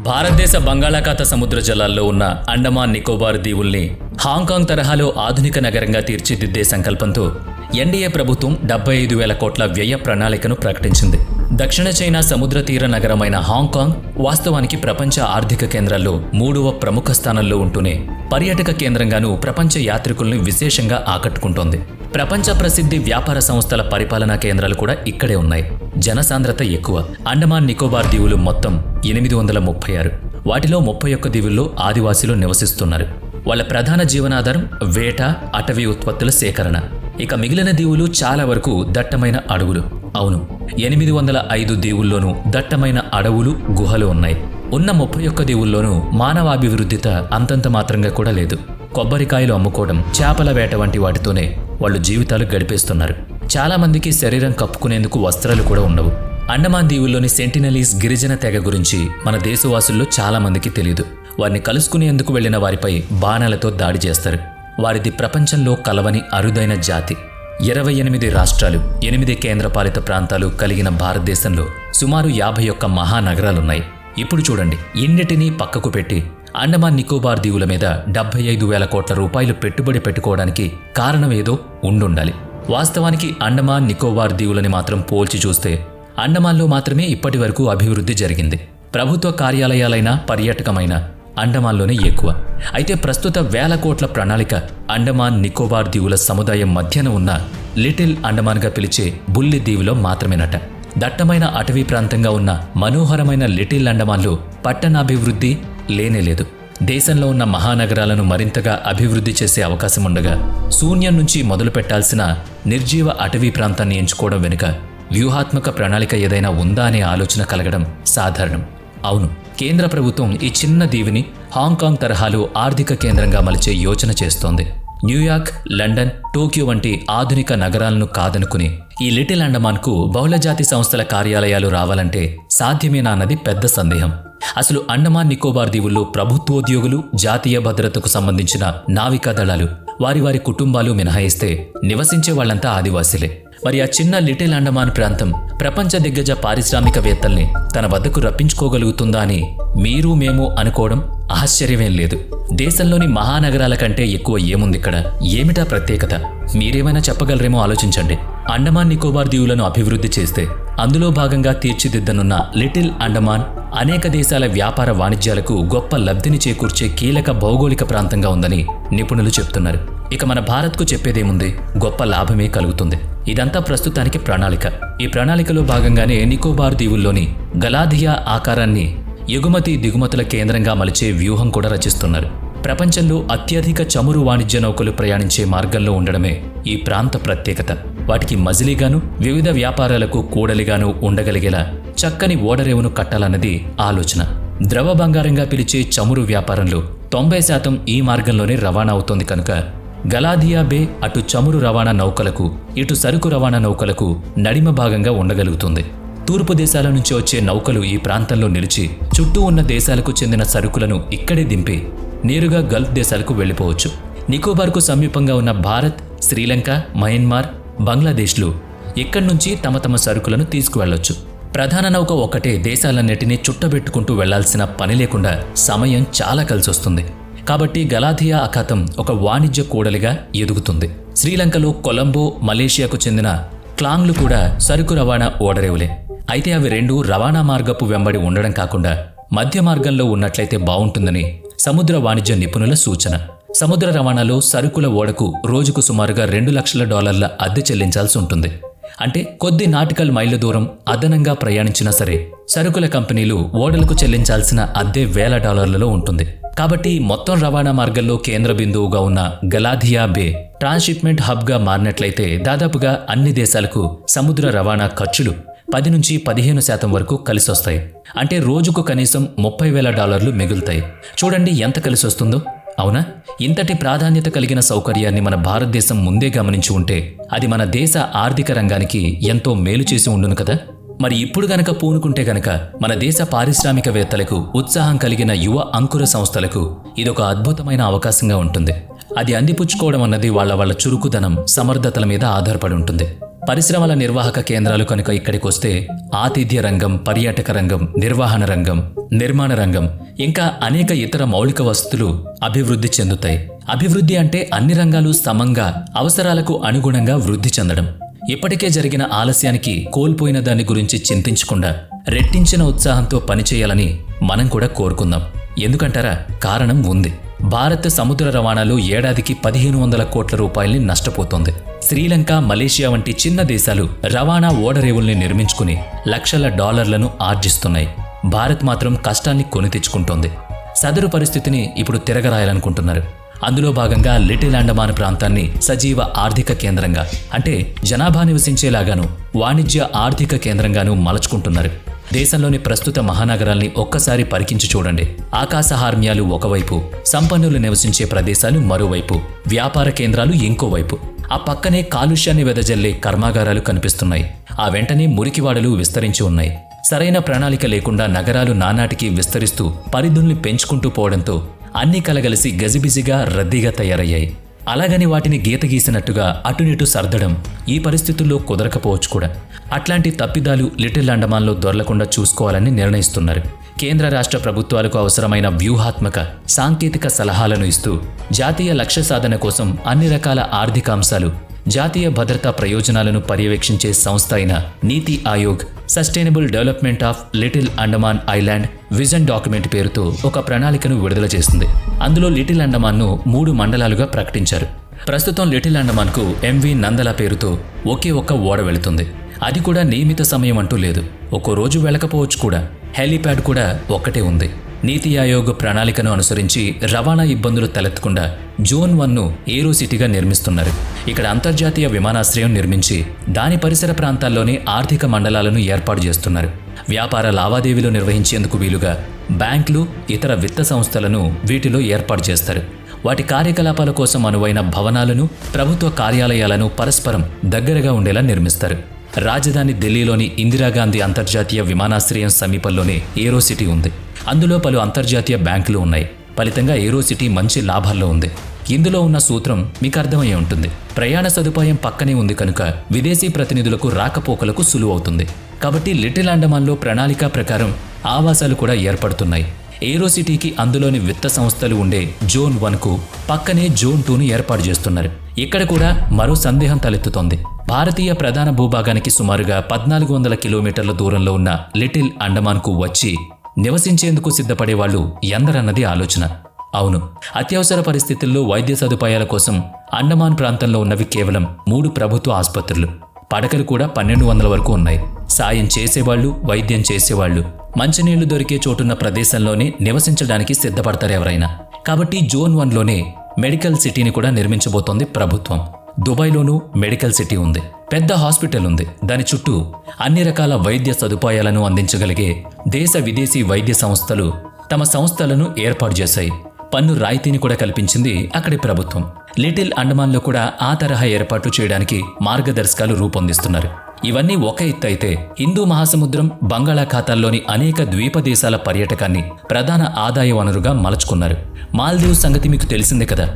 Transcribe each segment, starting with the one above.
భారతదేశ బంగాళాఖాత సముద్ర జలాల్లో ఉన్న అండమాన్ నికోబార్ దీవుల్ని హాంకాంగ్ తరహాలో ఆధునిక నగరంగా తీర్చిదిద్దే సంకల్పంతో ఎన్డీఏ ప్రభుత్వం 75,000 కోట్ల వ్యయ ప్రణాళికను ప్రకటించింది. దక్షిణ చైనా సముద్ర తీర నగరమైన హాంకాంగ్ వాస్తవానికి ప్రపంచ ఆర్థిక కేంద్రాల్లో 3వ ప్రముఖ స్థానంలో ఉంటూనే పర్యాటక కేంద్రంగానూ ప్రపంచ యాత్రికుల్ని విశేషంగా ఆకట్టుకుంటోంది. ప్రపంచ ప్రసిద్ధి వ్యాపార సంస్థల పరిపాలనా కేంద్రాలు కూడా ఇక్కడే ఉన్నాయి. జనసాంద్రత ఎక్కువ. అండమాన్ నికోబార్ దీవులు మొత్తం 836. వాటిలో 31 దీవుల్లో ఆదివాసీలు నివసిస్తున్నారు. వాళ్ళ ప్రధాన జీవనాధారం వేట, అటవీ ఉత్పత్తుల సేకరణ. ఇక మిగిలిన దీవులు చాలా వరకు దట్టమైన అడవులు. అవును, 805 దీవుల్లోనూ దట్టమైన అడవులు, గుహలు ఉన్నాయి. ఉన్న 31 దీవుల్లోనూ మానవాభివృద్ధిత అంతంత మాత్రంగా కూడా లేదు. కొబ్బరికాయలు అమ్ముకోవడం, చేపల వేట వంటి వాటితోనే వాళ్ళు జీవితాలు గడిపేస్తున్నారు. చాలా మందికి శరీరం కప్పుకునేందుకు వస్త్రాలు కూడా ఉండవు. అండమాన్ దీవుల్లోని సెంటినలీస్ గిరిజన తెగ గురించి మన దేశవాసుల్లో చాలా మందికి తెలియదు. వారిని కలుసుకునేందుకు వెళ్లిన వారిపై బాణాలతో దాడి చేస్తారు. వారిది ప్రపంచంలో కలవని అరుదైన జాతి. 28 రాష్ట్రాలు, 8 కేంద్రపాలిత ప్రాంతాలు కలిగిన భారతదేశంలో సుమారు 51 మహానగరాలున్నాయి. ఇప్పుడు చూడండి, ఇన్నిటినీ పక్కకు పెట్టి అండమాన్ నికోబార్ దీవుల మీద 75,000 కోట్ల రూపాయలు పెట్టుబడి పెట్టుకోవడానికి కారణమేదో ఉండుండాలి. వాస్తవానికి అండమాన్ నికోబార్ దీవులని మాత్రం పోల్చి చూస్తే అండమాన్లో మాత్రమే ఇప్పటి వరకు అభివృద్ధి జరిగింది. ప్రభుత్వ కార్యాలయాలైన, పర్యాటకమైన అండమాన్లోనే ఎక్కువ. అయితే ప్రస్తుత 1,000 కోట్ల ప్రణాళిక అండమాన్ నికోబార్ దీవుల సముదాయం మధ్యన ఉన్న లిటిల్ అండమాన్గా పిలిచే బుల్లి దీవులో మాత్రమేనట. దట్టమైన అటవీ ప్రాంతంగా ఉన్న మనోహరమైన లిటిల్ అండమాన్లో పట్టణాభివృద్ధి లేనేలేదు. దేశంలో ఉన్న మహానగరాలను మరింతగా అభివృద్ధి చేసే అవకాశం ఉండగా శూన్యం నుంచి మొదలు పెట్టాల్సిన నిర్జీవ అటవీ ప్రాంతాన్ని ఎంచుకోవడం వెనుక వ్యూహాత్మక ప్రణాళిక ఏదైనా ఉందా అనే ఆలోచన కలగడం సాధారణం. అవును, కేంద్ర ప్రభుత్వం ఈ చిన్న దీవిని హాంకాంగ్ తరహాలో ఆర్థిక కేంద్రంగా మలిచే యోచన చేస్తోంది. న్యూయార్క్, లండన్, టోక్యో వంటి ఆధునిక నగరాలను కాదనుకుని ఈ లిటిల్ అండమాన్కు బహుళజాతి సంస్థల కార్యాలయాలు రావాలంటే సాధ్యమేనా అన్నది పెద్ద సందేహం. అసలు అండమాన్ నికోబార్ దీవుల్లో ప్రభుత్వోద్యోగులు, జాతీయ భద్రతకు సంబంధించిన నావికా దళాలు, వారి కుటుంబాలు మినహాయిస్తే నివసించే వాళ్లంతా ఆదివాసీలే. మరి ఆ చిన్న లిటిల్ అండమాన్ ప్రాంతం ప్రపంచ దిగ్గజ పారిశ్రామికవేత్తల్ని తన వద్దకు రప్పించుకోగలుగుతుందా అని మీరు మేము అనుకోవడం ఆశ్చర్యమేం లేదు. దేశంలోని మహానగరాల కంటే ఎక్కువ ఏముందిక్కడ? ఏమిటా ప్రత్యేకత? మీరేమైనా చెప్పగలరేమో ఆలోచించండి. అండమాన్ నికోబార్ దీవులను అభివృద్ధి చేస్తే అందులో భాగంగా తీర్చిదిద్దనున్న లిటిల్ అండమాన్ అనేక దేశాల వ్యాపార వాణిజ్యాలకు గొప్ప లబ్ధిని చేకూర్చే కీలక భౌగోళిక ప్రాంతంగా ఉందని నిపుణులు చెప్తున్నారు. ఇక మన భారత్కు చెప్పేదేముంది? గొప్ప లాభమే కలుగుతుంది. ఇదంతా ప్రస్తుతానికి ప్రణాళిక. ఈ ప్రణాళికలో భాగంగానే నికోబార్ దీవుల్లోని గలాథియా ఆకారాన్ని ఎగుమతి దిగుమతుల కేంద్రంగా మలిచే వ్యూహం కూడా రచిస్తున్నారు. ప్రపంచంలో అత్యధిక చమురు వాణిజ్య నౌకలు ప్రయాణించే మార్గంలో ఉండడమే ఈ ప్రాంత ప్రత్యేకత. వాటికి మజిలీగాను, వివిధ వ్యాపారాలకు కూడలిగాను ఉండగలిగేలా చక్కని ఓడరేవును కట్టాలన్నది ఆలోచన. ద్రవ బంగారంగా పిలిచే చమురు వ్యాపారంలో 90% ఈ మార్గంలోనే రవాణా అవుతోంది కనుక గలాథియా బే అటు చమురు రవాణా నౌకలకు, ఇటు సరుకు రవాణా నౌకలకు నడిమ భాగంగా ఉండగలుగుతుంది. తూర్పు దేశాల నుంచి వచ్చే నౌకలు ఈ ప్రాంతంలో నిలిచి చుట్టూ ఉన్న దేశాలకు చెందిన సరుకులను ఇక్కడే దింపి నేరుగా గల్ఫ్ దేశాలకు వెళ్లిపోవచ్చు. నికోబార్కు సమీపంగా ఉన్న భారత్, శ్రీలంక, మయన్మార్, బంగ్లాదేశ్లు ఇక్కడి నుంచి తమ సరుకులను తీసుకువెళ్లొచ్చు. ప్రధాన నౌక ఒక్కటే దేశాలన్నిటినీ చుట్టబెట్టుకుంటూ వెళ్లాల్సిన పని లేకుండా సమయం చాలా కలిసొస్తుంది. కాబట్టి గలాథియా అఖాతం ఒక వాణిజ్య కూడలిగా ఎదుగుతుంది. శ్రీలంకలో కొలంబో, మలేషియాకు చెందిన క్లాంగ్లు కూడా సరుకు రవాణా ఓడరేవులే. అయితే అవి రెండు రవాణా మార్గపు వెంబడి ఉండడం కాకుండా మధ్య మార్గంలో ఉన్నట్లయితే బావుంటుందని సముద్ర వాణిజ్య నిపుణుల సూచన. సముద్ర రవాణాలో సరుకుల ఓడకు రోజుకు సుమారుగా $2 లక్షల అద్దె చెల్లించాల్సి ఉంటుంది. అంటే కొద్ది నాటికల్ మైళ్ళ దూరం అదనంగా ప్రయాణించినా సరే సరుకుల కంపెనీలు ఓడలకు చెల్లించాల్సిన అద్దె $1,000 ఉంటుంది. కాబట్టి మొత్తం రవాణా మార్గంలో కేంద్ర బిందువుగా ఉన్న గలాథియా బే ట్రాన్స్షిప్మెంట్ హబ్గా మారినట్లయితే దాదాపుగా అన్ని దేశాలకు సముద్ర రవాణా ఖర్చులు 10 నుంచి 15% వరకు కలిసొస్తాయి. అంటే రోజుకు కనీసం $30,000 మిగులుతాయి. చూడండి ఎంత కలిసొస్తుందో. అవునా? ఇంతటి ప్రాధాన్యత కలిగిన సౌకర్యాన్ని మన భారతదేశం ముందే గమనించి ఉంటే అది మన దేశ ఆర్థిక రంగానికి ఎంతో మేలు చేసి ఉండును కదా. మరి ఇప్పుడు గనక పూనుకుంటే గనక మన దేశ పారిశ్రామికవేత్తలకు, ఉత్సాహం కలిగిన యువ అంకుర సంస్థలకు ఇదొక అద్భుతమైన అవకాశంగా ఉంటుంది. అది అందిపుచ్చుకోవడం అన్నది వాళ్ళ చురుకుదనం, సమర్థతల మీద ఆధారపడి ఉంటుంది. పరిశ్రమల నిర్వాహక కేంద్రాలు కనుక ఇక్కడికి వస్తే ఆతిథ్య రంగం, పర్యాటక రంగం, నిర్వహణ రంగం, నిర్మాణ రంగం ఇంకా అనేక ఇతర మౌలిక వసతులు అభివృద్ధి చెందుతాయి. అభివృద్ధి అంటే అన్ని రంగాలు సమంగా అవసరాలకు అనుగుణంగా వృద్ధి చెందడం. ఇప్పటికే జరిగిన ఆలస్యానికి, కోల్పోయిన దాని గురించి చింతించకుండా రెట్టించిన ఉత్సాహంతో పనిచేయాలని మనం కూడా కోరుకుందాం. ఎందుకంటారా? కారణం ఉంది. భారత్ సముద్ర రవాణాలో ఏడాదికి 1500 కోట్ల రూపాయల్ని నష్టపోతోంది. శ్రీలంక, మలేషియా వంటి చిన్న దేశాలు రవాణా ఓడరేవుల్ని నిర్మించుకుని లక్షల డాలర్లను ఆర్జిస్తున్నాయి. భారత్ మాత్రం కష్టాన్ని కొని తెచ్చుకుంటోంది. సదరు పరిస్థితిని ఇప్పుడు తిరగరాయాలనుకుంటున్నారు. అందులో భాగంగా లిటిల్ అండమాన్ ప్రాంతాన్ని సజీవ ఆర్థిక కేంద్రంగా, అంటే జనాభా నివసించేలాగాను, వాణిజ్య ఆర్థిక కేంద్రంగాను మలచుకుంటున్నారు. దేశంలోని ప్రస్తుత మహానగరాల్ని ఒక్కసారి పరికించి చూడండి. ఆకాశహార్మ్యాలు ఒకవైపు, సంపన్నులు నివసించే ప్రదేశాలు మరోవైపు, వ్యాపార కేంద్రాలు ఇంకోవైపు. ఆ పక్కనే కాలుష్యాన్ని వెదజల్లే కర్మాగారాలు కనిపిస్తున్నాయి. ఆ వెంటనే మురికివాడలు విస్తరించి ఉన్నాయి. సరైన ప్రణాళిక లేకుండా నగరాలు నానాటికి విస్తరిస్తూ పరిధుల్ని పెంచుకుంటూ పోవడంతో అన్నీ కలగలిసి గజిబిజిగా, రద్దీగా తయారయ్యాయి. అలాగని వాటిని గీత గీసినట్టుగా అటునిటు సర్దడం ఈ పరిస్థితుల్లో కుదరకపోవచ్చు కూడా. అట్లాంటి తప్పిదాలు లిటిల్ అండమాన్లో దొరలకుండా చూసుకోవాలని నిర్ణయిస్తున్నారు. కేంద్ర రాష్ట్ర ప్రభుత్వాలకు అవసరమైన వ్యూహాత్మక, సాంకేతిక సలహాలను ఇస్తూ జాతీయ లక్ష్య సాధన కోసం అన్ని రకాల ఆర్థిక అంశాలు, జాతీయ భద్రతా ప్రయోజనాలను పర్యవేక్షించే సంస్థ అయిన నీతి Aayog sustainable development of little Andaman island vision document పేరుతో ఒక ప్రణాళికను విడుదల చేసింది. అందులో లిటిల్ అండమాన్ను 3 మండలాలుగా ప్రకటించారు. ప్రస్తుతం లిటిల్ అండమాన్కు ఎంవి నందల పేరుతో ఒకే ఒక్క ఓడ వెళుతుంది. అది కూడా నియమిత సమయం అంటూ లేదు. ఒక్కో రోజు వెళ్ళకపోవచ్చు కూడా. హెలీప్యాడ్ కూడా ఒక్కటే ఉంది. నీతి ఆయోగ్ ప్రణాళికను అనుసరించి రవాణా ఇబ్బందులు తలెత్తకుండా జోన్ 1ను ఏరో సిటీగా నిర్మిస్తున్నారు. ఇక్కడ అంతర్జాతీయ విమానాశ్రయం నిర్మించి దాని పరిసర ప్రాంతాల్లోనే ఆర్థిక మండలాలను ఏర్పాటు చేస్తున్నారు. వ్యాపార లావాదేవీలు నిర్వహించేందుకు వీలుగా బ్యాంకులు, ఇతర విత్త సంస్థలను వీటిలో ఏర్పాటు చేస్తారు. వాటి కార్యకలాపాల కోసం అనువైన భవనాలను, ప్రభుత్వ కార్యాలయాలను పరస్పరం దగ్గరగా ఉండేలా నిర్మిస్తారు. రాజధాని ఢిల్లీలోని ఇందిరాగాంధీ అంతర్జాతీయ విమానాశ్రయం సమీపంలోనే ఏరో సిటీ ఉంది. అందులో పలు అంతర్జాతీయ బ్యాంకులు ఉన్నాయి. ఫలితంగా ఏరో సిటీ మంచి లాభాల్లో ఉంది. ఇందులో ఉన్న సూత్రం మీకు అర్థమయ్యే ఉంటుంది. ప్రయాణ సదుపాయం పక్కనే ఉంది కనుక విదేశీ ప్రతినిధులకు రాకపోకలకు సులువవుతుంది. కాబట్టి లిటిల్ అండమాన్లో ప్రణాళిక ప్రకారం ఆవాసాలు కూడా ఏర్పడుతున్నాయి. ఏరో సిటీకి అందులోని విత్త సంస్థలు ఉండే జోన్ 1కు పక్కనే జోన్ 2ను ఏర్పాటు చేస్తున్నారు. ఇక్కడ కూడా మరో సందేహం తలెత్తుతోంది. భారతీయ ప్రధాన భూభాగానికి సుమారుగా 1400 కిలోమీటర్ల దూరంలో ఉన్న లిటిల్ అండమాన్కు వచ్చి నివసించేందుకు సిద్ధపడే వాళ్ళు ఎందరన్నది ఆలోచన. అవును, అత్యవసర పరిస్థితుల్లో వైద్య సదుపాయాల కోసం అండమాన్ ప్రాంతంలో ఉన్నవి కేవలం 3 ప్రభుత్వ ఆసుపత్రులు. పడకలు కూడా 1200 వరకు ఉన్నాయి. సాయం చేసేవాళ్లు, వైద్యం చేసేవాళ్లు మంచినీళ్లు దొరికే చోటున్న ప్రదేశంలోనే నివసించడానికి సిద్ధపడతారు ఎవరైనా. కాబట్టి జోన్ 1లోనే మెడికల్ సిటీని కూడా నిర్మించబోతోంది ప్రభుత్వం. దుబాయ్లోనూ మెడికల్ సిటీ ఉంది. పెద్ద హాస్పిటల్ ఉంది. దాని చుట్టూ అన్ని రకాల వైద్య సదుపాయాలను అందించగలిగే దేశ, విదేశీ వైద్య సంస్థలు తమ సంస్థలను ఏర్పాటు చేశాయి. పన్ను రాయితీని కూడా కల్పించింది అక్కడి ప్రభుత్వం. లిటిల్ అండమాన్లో కూడా ఆ తరహా ఏర్పాట్లు చేయడానికి మార్గదర్శకాలు రూపొందిస్తున్నారు. ఇవన్నీ ఒక ఎత్తు అయితే, హిందూ మహాసముద్రం, బంగాళాఖాతాల్లోని అనేక ద్వీప దేశాల పర్యాటకాన్ని ప్రధాన ఆదాయ వనరుగా మలచుకున్నారు. మాల్దీవ్స్ సంగతి మీకు తెలిసిందే కదా.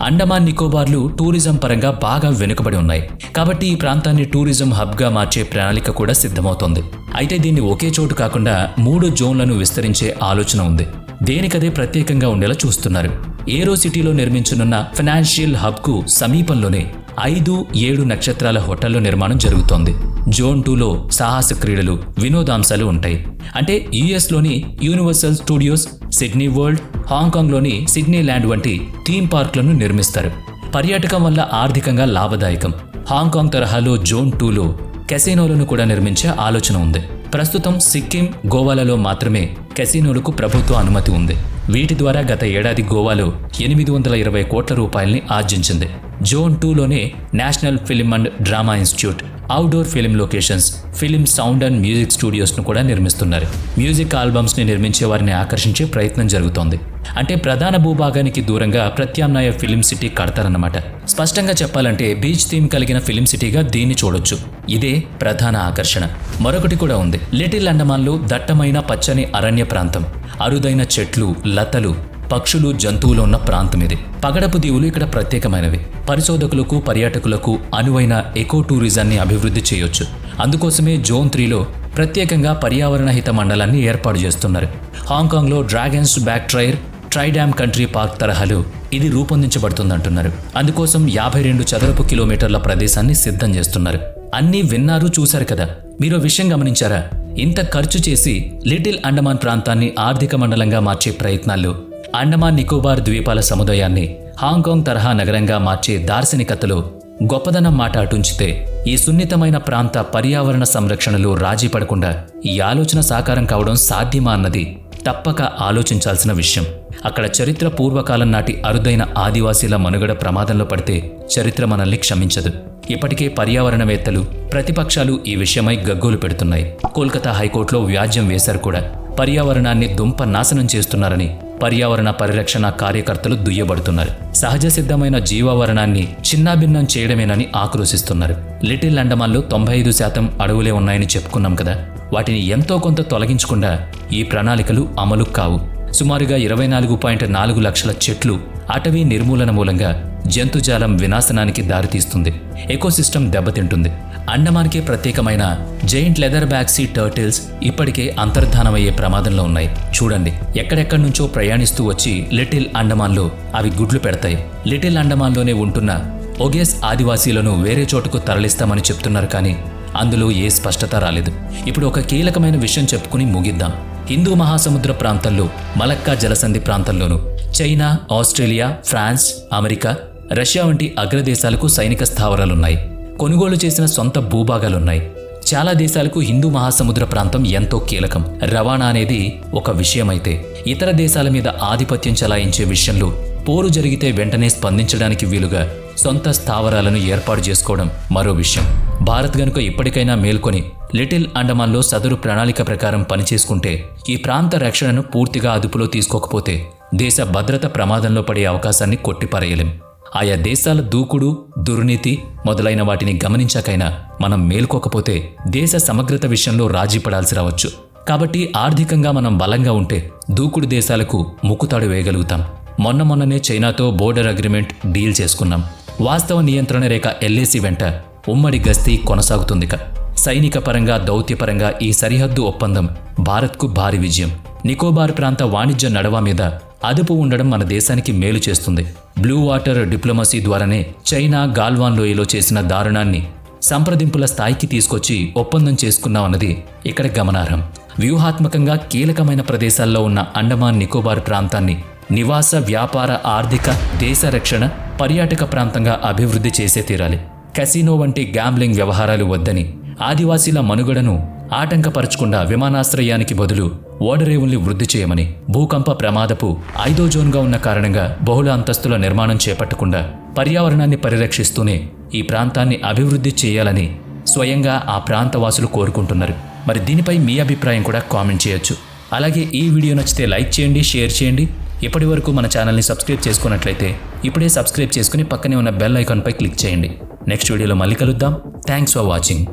అండమాన్ నికోబార్లు టూరిజం పరంగా బాగా వెనుకబడి ఉన్నాయి. కాబట్టి ఈ ప్రాంతాన్ని టూరిజం హబ్గా మార్చే ప్రణాళిక కూడా సిద్ధమవుతోంది. అయితే దీన్ని ఒకే చోటు కాకుండా 3 జోన్లను విస్తరించే ఆలోచన ఉంది. దేనికదే ప్రత్యేకంగా ఉండేలా చూస్తున్నారు. ఏరో సిటీలో నిర్మించనున్న ఫైనాన్షియల్ హబ్కు సమీపంలోనే 5-7 నక్షత్రాల హోటళ్ల నిర్మాణం జరుగుతోంది. జోన్ 2లో సాహస క్రీడలు, వినోదాంశాలు ఉంటాయి. అంటే యుఎస్లోని యూనివర్సల్ స్టూడియోస్, సిడ్నీ వరల్డ్, హాంకాంగ్లోని సిడ్నీ ల్యాండ్ వంటి థీమ్ పార్క్లను నిర్మిస్తారు. పర్యాటకం వల్ల ఆర్థికంగా లాభదాయకం. హాంకాంగ్ తరహాలో జోన్ 2లో కెసినోలను కూడా నిర్మించే ఆలోచన ఉంది. ప్రస్తుతం సిక్కిం, గోవాలలో మాత్రమే కెసినోలకు ప్రభుత్వ అనుమతి ఉంది. వీటి ద్వారా గత ఏడాది గోవాలో 820 కోట్ల రూపాయల్ని ఆర్జించింది. జోన్ 2లోనే national film and drama institute, outdoor film locations, film sound and music స్టూడియోస్ను కూడా నిర్మిస్తున్నారు. మ్యూజిక్ ఆల్బమ్స్ని నిర్మించే వారిని ఆకర్షించే ప్రయత్నం జరుగుతోంది. అంటే ప్రధాన భూభాగానికి దూరంగా ప్రత్యామ్నాయ ఫిల్మ్ సిటీ కడతారన్నమాట. స్పష్టంగా చెప్పాలంటే బీచ్ థీమ్ కలిగిన ఫిల్మ్ సిటీగా దీన్ని చూడొచ్చు. ఇదే ప్రధాన ఆకర్షణ. మరొకటి కూడా ఉంది. లిటిల్ అండమాన్లో దట్టమైన పచ్చని అరణ్య ప్రాంతం, అరుదైన చెట్లు, లతలు, పక్షులు జంతువులు ఉన్న ప్రాంతం ఇది. పగడపు దీవులు ఇక్కడ ప్రత్యేకమైనవి. పరిశోధకులకు పర్యాటకులకు అనువైన ఎకో టూరిజాన్ని అభివృద్ధి చేయొచ్చు. అందుకోసమే జోన్ 3లో ప్రత్యేకంగా పర్యావరణ హిత మండలాన్ని ఏర్పాటు చేస్తున్నారు. హాంకాంగ్లో డ్రాగన్స్ బ్యాక్ ట్రైడామ్ కంట్రీ పార్క్ తరహాలో ఇది రూపొందించబడుతుందంటున్నారు. అందుకోసం 52 చదరపు కిలోమీటర్ల ప్రదేశాన్ని సిద్ధం చేస్తున్నారు. అన్నీ విన్నారు, చూశారు కదా. మీరు విషయం గమనించారా? ఇంత ఖర్చు చేసి లిటిల్ అండమాన్ ప్రాంతాన్ని ఆర్థిక మండలంగా మార్చే ప్రయత్నాల్లో అండమాన్ నికోబార్ ద్వీపాల సముదాయాన్ని హాంకాంగ్ తరహా నగరంగా మార్చే దార్శనికతలో గొప్పదనం మాట అటుంచితే ఈ సున్నితమైన ప్రాంత పర్యావరణ సంరక్షణలో రాజీ పడకుండా ఈ ఆలోచన సాకారం కావడం సాధ్యమా అన్నది తప్పక ఆలోచించాల్సిన విషయం. అక్కడ చరిత్ర పూర్వకాలం నాటి అరుదైన ఆదివాసీల మనుగడ ప్రమాదంలో పడితే చరిత్ర మనల్ని క్షమించదు. ఇప్పటికే పర్యావరణవేత్తలు ప్రతిపక్షాలు ఈ విషయమై గగ్గోలు పెడుతున్నాయి. కోల్కతా హైకోర్టులో వ్యాజ్యం వేశారు కూడా. పర్యావరణాన్ని దుంప నాశనం చేస్తున్నారని పర్యావరణ పరిరక్షణ కార్యకర్తలు దుయ్యబడుతున్నారు. సహజ సిద్ధమైన జీవావరణాన్ని చిన్నాభిన్నం చేయడమేనని ఆక్రోశిస్తున్నారు. లిటిల్ అండమాన్లో 95% అడవులే ఉన్నాయని చెప్పుకున్నాం కదా. వాటిని ఎంతో కొంత తొలగించకుండా ఈ ప్రణాళికలు అమలు కావు. సుమారుగా 24.4 లక్షల చెట్లు అటవీ నిర్మూలన మూలంగా జంతుజాలం వినాశనానికి దారితీస్తుంది. ఎకోసిస్టమ్ దెబ్బతింటుంది. అండమాన్కే ప్రత్యేకమైన giant leatherback sea turtles ఇప్పటికే అంతర్ధానమయ్యే ప్రమాదంలో ఉన్నాయి. చూడండి, ఎక్కడెక్కడి నుంచో ప్రయాణిస్తూ వచ్చి లిటిల్ అండమాన్లో అవి గుడ్లు పెడతాయి. లిటిల్ అండమాన్లోనే ఉంటున్న ఒగేస్ ఆదివాసీలను వేరే చోటుకు తరలిస్తామని చెప్తున్నారు, కానీ అందులో ఏ స్పష్టత రాలేదు. ఇప్పుడు ఒక కీలకమైన విషయం చెప్పుకుని ముగిద్దాం. హిందూ మహాసముద్ర ప్రాంతంలో మలక్కా జలసంధి ప్రాంతంలోనూ China, Australia, France, America, Russia వంటి అగ్రదేశాలకు సైనిక స్థావరాలున్నాయి. కొనుగోలు చేసిన సొంత భూభాగాలున్నాయి. చాలా దేశాలకు హిందూ మహాసముద్ర ప్రాంతం ఎంతో కీలకం. రవాణా అనేది ఒక విషయమైతే ఇతర దేశాల మీద ఆధిపత్యం చెలాయించే విషయంలో పోరు జరిగితే వెంటనే స్పందించడానికి వీలుగా సొంత స్థావరాలను ఏర్పాటు చేసుకోవడం మరో విషయం. భారత్ గనుక ఇప్పటికైనా మేల్కొని లిటిల్ అండమాన్లో సదరు ప్రణాళిక ప్రకారం పనిచేసుకుంటే ఈ ప్రాంత రక్షణను పూర్తిగా అదుపులో తీసుకోకపోతే దేశ భద్రత ప్రమాదంలో పడే అవకాశాన్ని కొట్టిపారేయలేం. ఆయా దేశాల దూకుడు, దుర్నీతి మొదలైన వాటిని గమనించాకైనా మనం మేల్కోకపోతే దేశ సమగ్రత విషయంలో రాజీ పడాల్సి రావచ్చు. కాబట్టి ఆర్థికంగా మనం బలంగా ఉంటే దూకుడు దేశాలకు ముక్కుతాడు వేయగలుగుతాం. మొన్ననే చైనాతో బోర్డర్ అగ్రిమెంట్ డీల్ చేసుకున్నాం. వాస్తవ నియంత్రణ రేఖ LAC వెంట ఉమ్మడి గస్తీ కొనసాగుతుందిక. సైనిక పరంగా, దౌత్యపరంగా ఈ సరిహద్దు ఒప్పందం భారత్కు భారీ విజయం. నికోబార్ ప్రాంత వాణిజ్య నడవా మీద అదుపు ఉండడం మన దేశానికి మేలు చేస్తుంది. బ్లూ వాటర్ డిప్లొమసీ ద్వారానే చైనా గాల్వాన్ లోయలో చేసిన దారుణాన్ని సంప్రదింపుల స్థాయికి తీసుకొచ్చి ఒప్పందం చేసుకున్నామన్నది ఇక్కడ గమనార్హం. వ్యూహాత్మకంగా కీలకమైన ప్రదేశాల్లో ఉన్న అండమాన్ నికోబార్ ప్రాంతాన్ని నివాస, వ్యాపార, ఆర్థిక, దేశ రక్షణ, పర్యాటక ప్రాంతంగా అభివృద్ధి చేసే తీరాలి. కసినో వంటి గ్యాంబ్లింగ్ వ్యవహారాలు వద్దని, ఆదివాసీల మనుగడను ఆటంకపరచకుండా విమానాశ్రయానికి బదులు ఓడరేవుల్ని వృద్ధి చేయమని, భూకంప ప్రమాదపు 5వ జోన్గా ఉన్న కారణంగా బహుళ అంతస్తుల నిర్మాణం చేపట్టకుండా పర్యావరణాన్ని పరిరక్షిస్తూనే ఈ ప్రాంతాన్ని అభివృద్ధి చేయాలని స్వయంగా ఆ ప్రాంతవాసులు కోరుకుంటున్నారు. మరి దీనిపై మీ అభిప్రాయం కూడా కామెంట్ చేయొచ్చు. అలాగే ఈ వీడియో నచ్చితే లైక్ చేయండి, షేర్ చేయండి. ఇప్పటి వరకు మన ఛానల్ని సబ్స్క్రైబ్ చేసుకున్నట్లయితే ఇప్పుడే సబ్స్క్రైబ్ చేసుకుని పక్కనే ఉన్న బెల్ ఐకాన్పై క్లిక్ చేయండి. నెక్స్ట్ వీడియోలో మళ్ళీ కలుద్దాం. Thanks for watching.